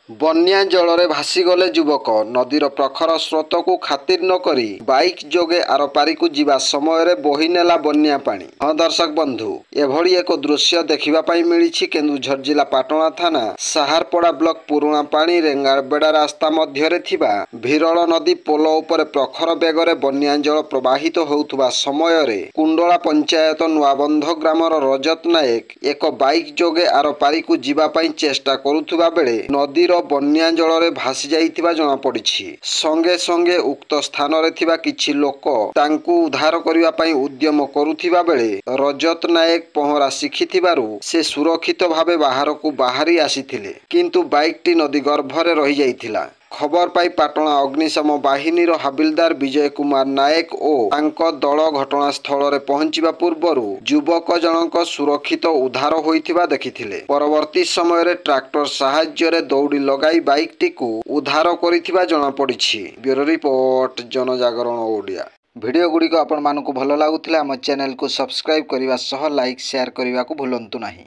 ବନ୍ୟା ଜଳରେ ଭାସିଗଲେ ଯୁବକ। ନଦୀର ପ୍ରଖର ସ୍ରୋତକୁ ଖାତିର ନ କରି ବାଇକ୍ ଯୋଗେ ଆରପାରିକୁ ଯିବା ସମୟରେ ବୋହିନେଲା ବନ୍ୟା ପାଣି। ହଁ ଦର୍ଶକ ବନ୍ଧୁ, ଏଭଳି ଏକ ଦୃଶ୍ୟ ଦେଖିବା ପାଇଁ ମିଳିଛି କେନ୍ଦୁଝର ଜିଲ୍ଲା ପାଟଣା ଥାନା ସାହାରପଡ଼ା ବ୍ଲକ ପୁରୁଣା ପାଣି ରେଙ୍ଗାବେଡ଼ା ରାସ୍ତା ମଧ୍ୟରେ ଥିବା ଭିରଳ ନଦୀ ପୋଲ ଉପରେ ପ୍ରଖର ବେଗରେ ବନ୍ୟା ଜଳ ପ୍ରବାହିତ ହେଉଥିବା ସମୟରେ କୁଣ୍ଡଳା ପଞ୍ଚାୟତ ନୂଆବନ୍ଧ ଗ୍ରାମର ରଜତ ନାୟକ ଏକ ବାଇକ୍ ଯୋଗେ ଆରପାରିକୁ ଯିବା ପାଇଁ ଚେଷ୍ଟା କରୁଥିବା ବେଳେ ନଦୀର ବନ୍ୟା ଜଳରେ ଭାସି ଯାଇଥିବା ଜଣାପଡ଼ିଛି। ସଙ୍ଗେ ସଙ୍ଗେ ଉକ୍ତ ସ୍ଥାନରେ ଥିବା କିଛି ଲୋକ ତାଙ୍କୁ ଉଦ୍ଧାର କରିବା ପାଇଁ ଉଦ୍ୟମ କରୁଥିବା ବେଳେ ରଜତ ନାୟକ ପହଁରା ଶିଖିଥିବାରୁ ସେ ସୁରକ୍ଷିତ ଭାବେ ବାହାରକୁ ବାହାରି ଆସିଥିଲେ, କିନ୍ତୁ ବାଇକ୍ଟି ନଦୀ ଗର୍ଭରେ ରହିଯାଇଥିଲା। ଖବର ପାଇ ପାଟଣା ଅଗ୍ନିଶମ ବାହିନୀର ହାବିଲଦାର ବିଜୟ କୁମାର ନାୟକ ଓ ତାଙ୍କ ଦଳ ଘଟଣାସ୍ଥଳରେ ପହଞ୍ଚିବା ପୂର୍ବରୁ ଯୁବକ ଜଣଙ୍କ ସୁରକ୍ଷିତ ଉଦ୍ଧାର ହୋଇଥିବା ଦେଖିଥିଲେ। ପରବର୍ତ୍ତୀ ସମୟରେ ଟ୍ରାକ୍ଟର ସାହାଯ୍ୟରେ ଦୌଡ଼ି ଲଗାଇ ବାଇକ୍ଟିକୁ ଉଦ୍ଧାର କରିଥିବା ଜଣାପଡ଼ିଛି। Bureau report, Janajagarana Odia. Video ଗୁଡ଼ିକ ଆପଣମାନଙ୍କୁ ଭଲ ଲାଗୁଥିଲେ ଆମ ଚ୍ୟାନେଲକୁ ସବସ୍କ୍ରାଇବ୍ କରିବା ସହ ଲାଇକ୍ ସେୟାର କରିବାକୁ ଭୁଲନ୍ତୁ ନାହିଁ।